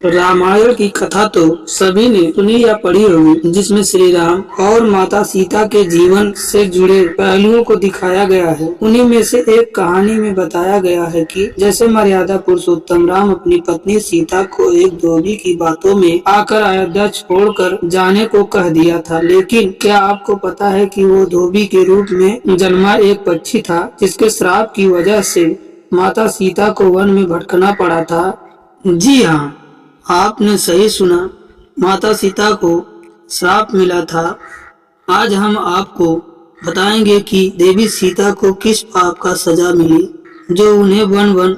रामायण की कथा तो सभी ने सुनी या पढ़ी होगी, जिसमें श्री राम और माता सीता के जीवन से जुड़े पहलुओं को दिखाया गया है। उन्हीं में से एक कहानी में बताया गया है कि जैसे मर्यादा पुरुषोत्तम राम अपनी पत्नी सीता को एक धोबी की बातों में आकर अयोध्या छोड़कर जाने को कह दिया था, लेकिन क्या आपको पता है कि वो धोबी के रूप में जन्मा एक पक्षी था, जिसके श्राप की वजह से माता सीता को वन में भटकना पड़ा था। जी हाँ, आपने सही सुना, माता सीता को श्राप मिला था। आज हम आपको बताएंगे कि देवी सीता को किस पाप का सजा मिली, जो उन्हें वन वन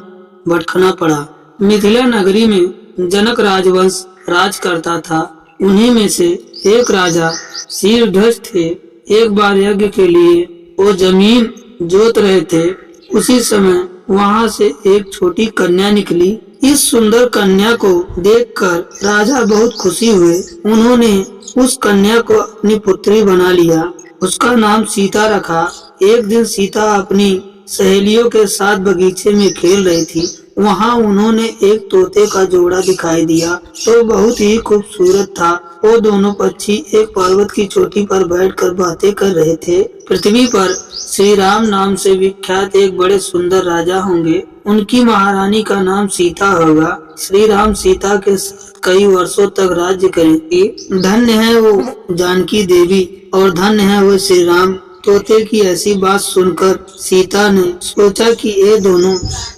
भटकना पड़ा। मिथिला नगरी में जनक राजवंश राज करता था। उन्हीं में से एक राजा शीरध्वज थे। एक बार यज्ञ के लिए वो जमीन जोत रहे थे। उसी समय वहां से एक छोटी कन्या निकली। इस सुंदर कन्या को देखकर राजा बहुत खुशी हुए। उन्होंने उस कन्या को अपनी पुत्री बना लिया। उसका नाम सीता रखा। एक दिन सीता अपनी सहेलियों के साथ बगीचे में खेल रही थी। वहां उन्होंने एक तोते का जोड़ा दिखाई दिया, तो बहुत ही खूबसूरत था। वो दोनों पक्षी एक पर्वत की चोटी पर बैठकर बातें कर रहे थे। पृथ्वी पर श्री राम नाम से विख्यात एक बड़े सुंदर राजा होंगे। उनकी महारानी का नाम सीता होगा। श्री राम सीता के साथ कई वर्षों तक राज्य करेंगे। धन्य है वो जानकी देवी और धन्य है वो श्री राम। तोते की ऐसी बात सुनकर सीता ने सोचा कि ये दोनों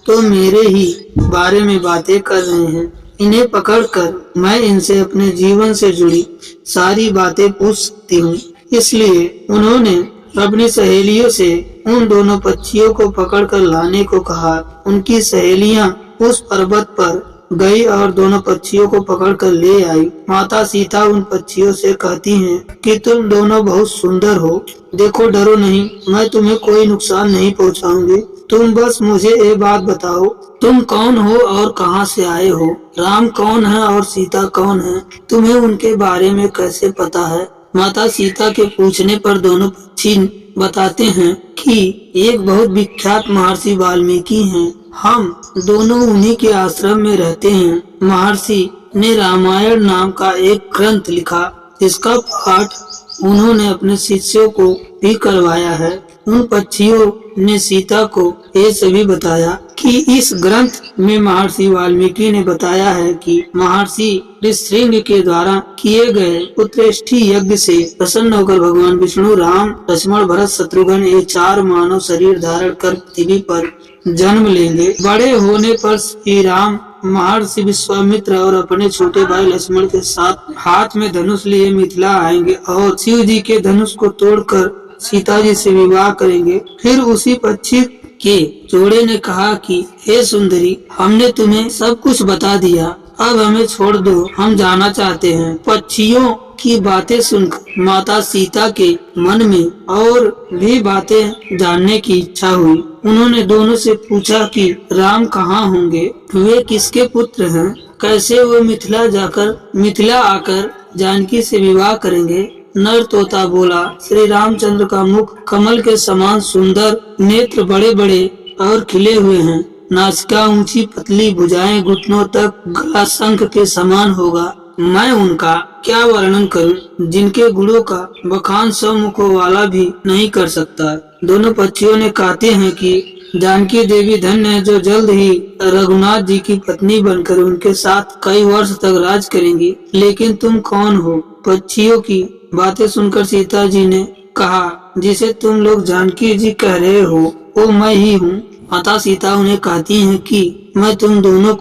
तो मेरे ही बारे में बातें कर रहे हैं। इन्हें पकड़कर मैं इनसे अपने जीवन से जुड़ी सारी बातें पूछ सकती हूँ। इसलिए उन्होंने अपनी सहेलियों से उन दोनों पक्षियों को पकड़कर लाने को कहा। उनकी सहेलियां उस पर्वत पर गई और दोनों पक्षियों को पकड़कर ले आई। माता सीता उन पक्षियों से कहती हैं कि तुम दोनों बहुत सुंदर हो। देखो, डरो नहीं, मैं तुम्हें कोई नुकसान नहीं पहुंचाऊंगी। तुम बस मुझे ये बात बताओ, तुम कौन हो और कहां से आए हो? राम कौन है और सीता कौन है? तुम्हें उनके बारे में कैसे पता है? माता सीता के पूछने पर दोनों पक्षी बताते हैं कि एक बहुत विख्यात महर्षि वाल्मीकि हैं। हम दोनों उन्हीं के आश्रम में रहते हैं। महर्षि ने रामायण नाम का एक ग्रंथ लिखा, जिसका पाठ उन्होंने अपने शिष्यों को भी करवाया है। उन पक्षियों ने सीता को ये सभी बताया कि इस ग्रंथ में महर्षि वाल्मीकि ने बताया है कि महर्षि ऋषिशृंग के द्वारा किए गए पुत्रेष्ठी यज्ञ से प्रसन्न होकर भगवान विष्णु, राम, लक्ष्मण, भरत, शत्रुघ्न ये चार मानव शरीर धारण कर पृथ्वी पर जन्म लेंगे। बड़े होने पर श्री राम महर्षि विश्वामित्र और अपने छोटे भाई लक्ष्मण के साथ हाथ में धनुष लिए मिथिला आएंगे और शिव जी के धनुष को तोड़कर सीता जी से विवाह करेंगे। फिर उसी पक्षी के जोड़े ने कहा कि हे सुंदरी, हमने तुम्हें सब कुछ बता दिया, अब हमें छोड़ दो, हम जाना चाहते हैं। पक्षियों की बातें सुनकर माता सीता के मन में और भी बातें जानने की इच्छा हुई। उन्होंने दोनों से पूछा कि राम कहाँ होंगे, वे किसके पुत्र हैं, कैसे वो मिथिला आकर जानकी से विवाह करेंगे। नर तोता बोला, श्री रामचंद्र का मुख कमल के समान सुंदर, नेत्र बड़े बड़े और खिले हुए हैं, नासिका ऊंची पतली, भुजाएं घुटनों तक, गला शंख के समान होगा। मैं उनका क्या वर्णन करूं, जिनके गुणों का बखान सौ मुखों वाला भी नहीं कर सकता। दोनों पक्षियों ने कहते हैं कि जानकी देवी धन्य है, जो जल्द ही रघुनाथ जी की पत्नी बनकर उनके साथ कई वर्ष तक राज करेंगी। लेकिन तुम कौन हो? पक्षियों की बातें सुनकर सीता जी ने कहा, जिसे तुम लोग जानकी जी कह रहे हो, वो मैं ही हूँ। माता सीता उन्हें कहती हैं कि मैं तुम दोनों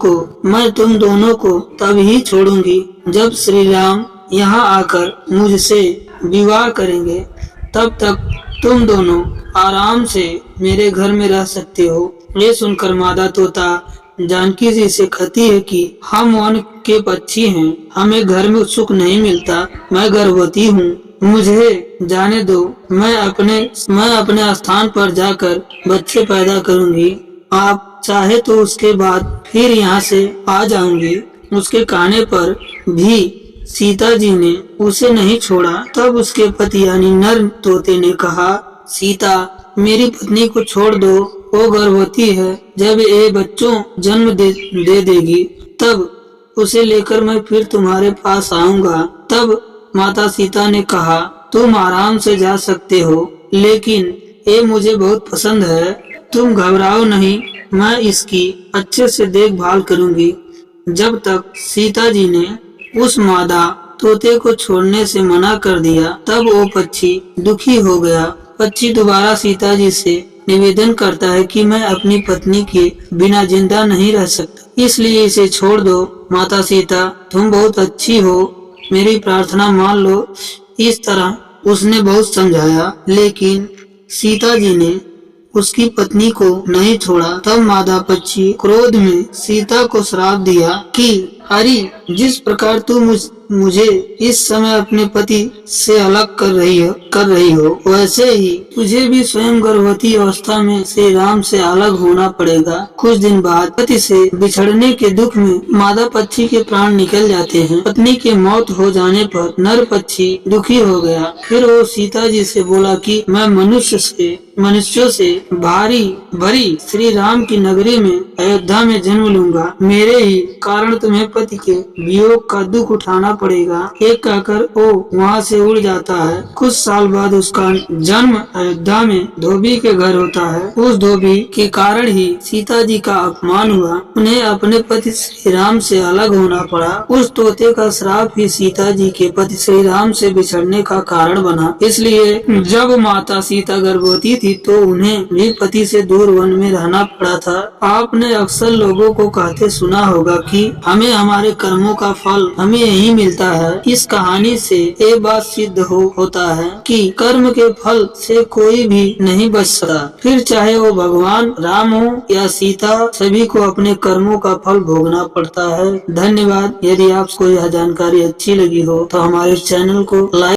को तब ही छोड़ूंगी जब श्री राम यहाँ आकर मुझसे विवाह करेंगे। तब तक तुम दोनों आराम से मेरे घर में रह सकते हो। ये सुनकर मादा तोता जानकी जी से कहती है कि हम वन के पक्षी हैं, हमें घर में सुख नहीं मिलता, मैं गर्भवती हूँ, मुझे जाने दो, मैं अपने स्थान पर जाकर बच्चे पैदा करूंगी। आप चाहे तो उसके बाद फिर यहाँ से आ जाऊंगी। उसके कहने पर भी सीता जी ने उसे नहीं छोड़ा। तब उसके पति यानी नर तोते ने कहा, सीता, मेरी पत्नी को छोड़ दो, वो गर्भवती है। जब ये बच्चों जन्म दे देगी तब उसे लेकर मैं फिर तुम्हारे पास आऊंगा। तब माता सीता ने कहा, तुम आराम से जा सकते हो, लेकिन ये मुझे बहुत पसंद है। तुम घबराओ नहीं, मैं इसकी अच्छे से देखभाल करूंगी। जब तक सीता जी ने उस मादा तोते को छोड़ने से मना कर दिया, तब वो पक्षी दुखी हो गया। पक्षी दोबारा सीता जी से निवेदन करता है कि मैं अपनी पत्नी के बिना जिंदा नहीं रह सकता, इसलिए इसे छोड़ दो। माता सीता, तुम बहुत अच्छी हो, मेरी प्रार्थना मान लो। इस तरह उसने बहुत समझाया, लेकिन सीता जी ने उसकी पत्नी को नहीं छोड़ा। तब मादा पक्षी क्रोध में सीता को श्राप दिया कि हरि, जिस प्रकार तू मुझे इस समय अपने पति से अलग कर रही हो, वैसे ही तुझे भी स्वयं गर्भवती अवस्था में श्री राम से अलग होना पड़ेगा। कुछ दिन बाद पति से बिछड़ने के दुख में मादा पक्षी के प्राण निकल जाते हैं। पत्नी की मौत हो जाने पर नर पक्षी दुखी हो गया। फिर वो सीता जी से बोला कि मैं मनुष्यों से भारी भरी श्री राम की नगरी में अयोध्या में जन्म लूंगा। मेरे ही कारण तुम्हें पति के वियोग का दुख उठाना पड़ेगा। एक कहकर वो वहाँ से उड़ जाता है। कुछ साल बाद उसका जन्म अयोध्या में धोबी के घर होता है। उस धोबी के कारण ही सीता जी का अपमान हुआ। उन्हें अपने पति श्री राम से अलग होना पड़ा। उस तोते का श्राप ही सीता जी के पति श्री राम से बिछड़ने का कारण बना। इसलिए जब माता सीता गर्भवती थी तो उन्हें भी पति से दूर वन में रहना पड़ा था। आपने अक्सर लोगों को कहते सुना होगा कि हमें हमारे कर्मों का फल हमें यही मिलता है। इस कहानी से ये बात सिद्ध होता है कि कर्म के फल से कोई भी नहीं बच सकता। फिर चाहे वो भगवान राम हो या सीता, सभी को अपने कर्मों का फल भोगना पड़ता है। धन्यवाद। यदि आपको यह जानकारी अच्छी लगी हो तो हमारे चैनल को लाइक